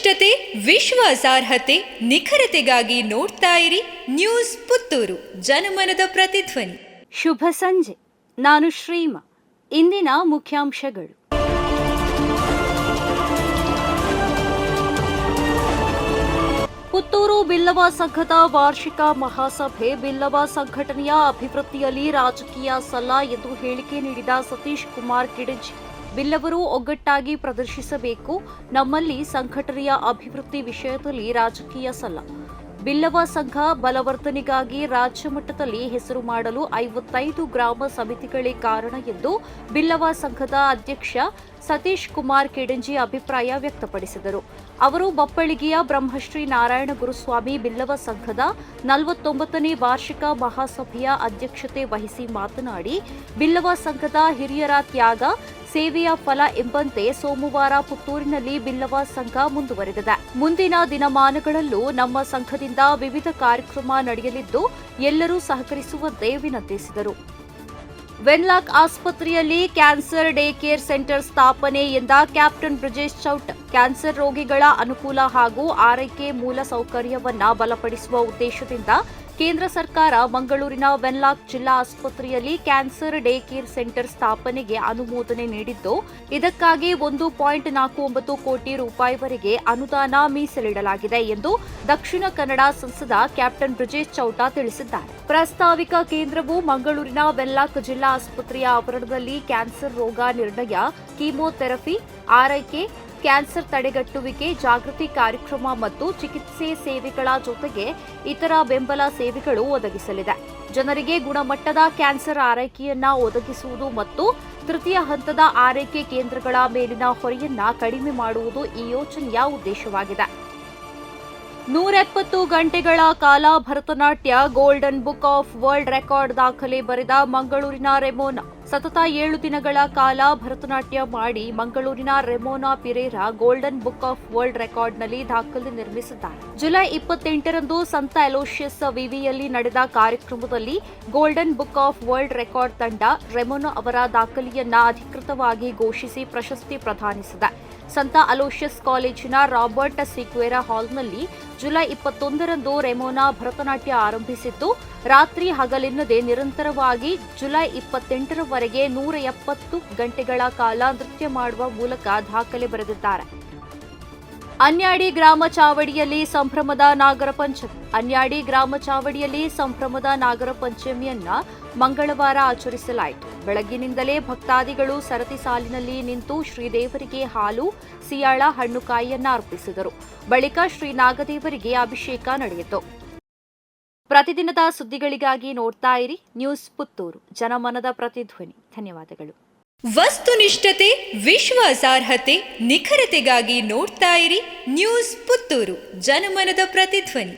ವಸ್ತುನಿಷ್ಠತೆ, ವಿಶ್ವಾಸಾರ್ಹತೆ, ನಿಖರತೆಗಾಗಿ ನೋಡ್ತಾ ಇರಿ ನ್ಯೂಸ್ ಪುತ್ತೂರು, ಜನಮನದ ಪ್ರತಿಧ್ವನಿ. ಶುಭ ಸಂಜೆ. ನಾನು ಶ್ರೀಮಾ. ಇಂದಿನ ಮುಖ್ಯಾಂಶಗಳು. ಪುತ್ತೂರು ಬಿಲ್ಲವ ಸಂಘದ ವಾರ್ಷಿಕ ಮಹಾಸಭೆ. ಬಿಲ್ಲವ ಸಂಘಟನೆಯ ಅಭಿವೃದ್ಧಿಯಲ್ಲಿ ರಾಜಕೀಯ ಸಲ್ಲ ಎಂದು ಹೇಳಿಕೆ ನೀಡಿದ ಸತೀಶ್ ಕುಮಾರ್ ಕಿಡಂಜಿ. ಬಿಲ್ಲವರು ಒಗ್ಗಟ್ಟಾಗಿ ಪ್ರದರ್ಶಿಸಬೇಕು. ನಮ್ಮಲ್ಲಿ ಸಂಘಟನೆಯ ಅಭಿವೃದ್ಧಿ ವಿಷಯದಲ್ಲಿ ರಾಜಕೀಯ ಸಲ್ಲ. ಬಿಲ್ಲವ ಸಂಘ ಬಲವರ್ಧನೆಗಾಗಿ ರಾಜ್ಯ ಮಟ್ಟದಲ್ಲಿ ಹೆಸರು ಮಾಡಲು 55 ಗ್ರಾಮ ಸಮಿತಿಗಳೇ ಕಾರಣ ಎಂದು ಬಿಲ್ಲವ ಸಂಘದ ಅಧ್ಯಕ್ಷ ಸತೀಶ್ ಕುಮಾರ್ ಕಿಡಂಜಿ ಅಭಿಪ್ರಾಯ ವ್ಯಕ್ತಪಡಿಸಿದರು. ಅವರು ಬಪ್ಪಳಿಗೆಯ ಬ್ರಹ್ಮಶ್ರೀ ನಾರಾಯಣ ಗುರುಸ್ವಾಮಿ ಬಿಲ್ಲವ ಸಂಘದ 49ನೇ ವಾರ್ಷಿಕ ಮಹಾಸಭೆಯ ಅಧ್ಯಕ್ಷತೆ ವಹಿಸಿ ಮಾತನಾಡಿ, ಬಿಲ್ಲವ ಸಂಘದ ಹಿರಿಯರ ತ್ಯಾಗ, ಸೇವೆಯ ಫಲ ಎಂಬಂತೆ ಸೋಮವಾರ ಪುತ್ತೂರಿನಲ್ಲಿ ಬಿಲ್ಲವ ಸಂಘ ಮುಂದುವರೆದಿದೆ. ಮುಂದಿನ ದಿನಮಾನಗಳಲ್ಲೂ ನಮ್ಮ ಸಂಘದಿಂದ ವಿವಿಧ ಕಾರ್ಯಕ್ರಮ ನಡೆಯಲಿದ್ದು ಎಲ್ಲರೂ ಸಹಕರಿಸುವಂತೆ ವಿನಂತಿಸಿದರು. ವೆನ್ಲಾಕ್ ಆಸ್ಪತ್ರೆಯಲ್ಲಿ ಕ್ಯಾನ್ಸರ್ ಡೇ ಕೇರ್ ಸೆಂಟರ್ ಸ್ಥಾಪನೆ ಎಂದ ಕ್ಯಾಪ್ಟನ್ ಬ್ರಿಜೇಶ್ ಚೌಟ. ಕ್ಯಾನ್ಸರ್ ರೋಗಿಗಳ ಅನುಕೂಲ ಹಾಗೂ ಆರೈಕೆ ಮೂಲ ಸೌಕರ್ಯವನ್ನ ಬಲಪಡಿಸುವ ಉದ್ದೇಶದಿಂದ ಕೇಂದ್ರ ಸರ್ಕಾರ ಮಂಗಳೂರಿನ ವೆನ್ಲಾಕ್ ಜಿಲ್ಲಾ ಆಸ್ಪತ್ರೆಯಲ್ಲಿ ಕ್ಯಾನ್ಸರ್ ಡೇ ಕೇರ್ ಸೆಂಟರ್ ಸ್ಥಾಪನೆಗೆ ಅನುಮೋದನೆ ನೀಡಿದ್ದು, ಇದಕ್ಕಾಗಿ 1.49 ಕೋಟಿ ರೂಪಾಯಿವರೆಗೆ ಅನುದಾನ ಮೀಸಲಿಡಲಾಗಿದೆ ಎಂದು ದಕ್ಷಿಣ ಕನ್ನಡ ಸಂಸದ ಕ್ಯಾಪ್ಟನ್ ಬ್ರಿಜೇಶ್ ಚೌಟ ತಿಳಿಸಿದ್ದಾರೆ. ಪ್ರಸ್ತಾವಿಕ ಕೇಂದ್ರವು ಮಂಗಳೂರಿನ ವೆನ್ಲಾಕ್ ಜಿಲ್ಲಾ ಆಸ್ಪತ್ರೆಯ ಆವರಣದಲ್ಲಿ ಕ್ಯಾನ್ಸರ್ ರೋಗ ನಿರ್ಣಯ, ಕೀಮೋಥೆರಪಿ, ಆರೈಕೆ, ಕ್ಯಾನ್ಸರ್ ತಡೆಗಟ್ಟುವಿಕೆ, ಜಾಗೃತಿ ಕಾರ್ಯಕ್ರಮ ಮತ್ತು ಚಿಕಿತ್ಸೆ ಸೇವೆಗಳ ಜೊತೆಗೆ ಇತರ ಬೆಂಬಲ ಸೇವೆಗಳು ಒದಗಿಸಲಿದೆ. ಜನರಿಗೆ ಗುಣಮಟ್ಟದ ಕ್ಯಾನ್ಸರ್ ಆರೈಕೆಯನ್ನ ಒದಗಿಸುವುದು ಮತ್ತು ತೃತೀಯ ಹಂತದ ಆರೈಕೆ ಕೇಂದ್ರಗಳ ಮೇಲಿನ ಹೊರೆಯನ್ನ ಕಡಿಮೆ ಮಾಡುವುದು ಈ ಯೋಜನೆಯ ಉದ್ದೇಶವಾಗಿದೆ. 170 ಗಂಟೆಗಳ ಕಾಲ Bharatanatyam golden book of world record ದಾಖಲೆ ಬರೆದ ಮಂಗಳೂರಿನ ರೆಮೋನಾ. ಸತತ 7 ದಿನಗಳ ಕಾಲ ಭರತನಾಟ್ಯ ಮಾಡಿ ಮಂಗಳೂರಿನ Remona Pereira golden book of world ರೆಕಾರ್ಡ್ನಲ್ಲಿ ದಾಖಲೆ ನಿರ್ಮಿಸಿದ್ದಾರೆ. ಜುಲೈ 28ರಂದು ಸಂತ ಅಲೋಷಿಯಸ್ ವಿವಿಯಲ್ಲಿ ನಡೆದ ಕಾರ್ಯಕ್ರಮದಲ್ಲಿ golden book of world record ತಂಡ ರೆಮೋನಾ ಅವರ ದಾಖಲೆಯನ್ನ ಅಧಿಕೃತವಾಗಿ ಘೋಷಿಸಿ ಪ್ರಶಸ್ತಿ ಪ್ರದಾನಿಸಿದೆ. ಸಂತ ಅಲೋಷಿಯಸ್ ಕಾಲೇಜಿನ ರಾಬರ್ಟ್ ಸಿಕ್ವೇರಾ ಹಾಲ್ನಲ್ಲಿ ಜುಲೈ 21ರಂದು ರೆಮೋನಾ ಭರತನಾಟ್ಯ ಆರಂಭಿಸಿದ್ದು, ರಾತ್ರಿ ಹಗಲೆನ್ನದೆ ನಿರಂತರವಾಗಿ ಜುಲೈ 28ರವರೆಗೆ 170 ಗಂಟೆಗಳ ಕಾಲ ನೃತ್ಯ ಮಾಡುವ ಮೂಲಕ ದಾಖಲೆ ಬರೆದಿದ್ದಾರೆ. ಅನ್ಯಾಡಿ ಗ್ರಾಮ ಚಾವಡಿಯಲ್ಲಿ ಸಂಭ್ರಮದ ನಾಗರ ಪಂಚಮಿ. ಅನ್ಯಾಡಿ ಗ್ರಾಮ ಚಾವಡಿಯಲ್ಲಿ ಸಂಭ್ರಮದ ನಾಗರ ಪಂಚಮಿಯನ್ನ ಮಂಗಳವಾರ ಆಚರಿಸಲಾಯಿತು. ಬೆಳಗ್ಗಿನಿಂದಲೇ ಭಕ್ತಾದಿಗಳು ಸರತಿ ಸಾಲಿನಲ್ಲಿ ನಿಂತು ಶ್ರೀದೇವರಿಗೆ ಹಾಲು, ಸಿಯಾಳ, ಹಣ್ಣುಕಾಯಿಯನ್ನ ಅರ್ಪಿಸಿದರು. ಬಳಿಕ ಶ್ರೀ ನಾಗದೇವರಿಗೆ ಅಭಿಷೇಕ ನಡೆಯಿತು. ಪ್ರತಿದಿನದ ಸುದ್ದಿಗಳಿಗಾಗಿ ನೋಡ್ತಾ ಇರಿ ನ್ಯೂಸ್ ಪುತ್ತೂರು, ಜನಮನದ ಪ್ರತಿಧ್ವನಿ. ಧನ್ಯವಾದಗಳು. ವಸ್ತುನಿಷ್ಠತೆ, ವಿಶ್ವಾಸಾರ್ಹತೆ, ನಿಖರತೆಗಾಗಿ ನೋಡ್ತಾ ಇರಿ ನ್ಯೂಸ್ ಪುತ್ತೂರು, ಜನಮನದ ಪ್ರತಿಧ್ವನಿ.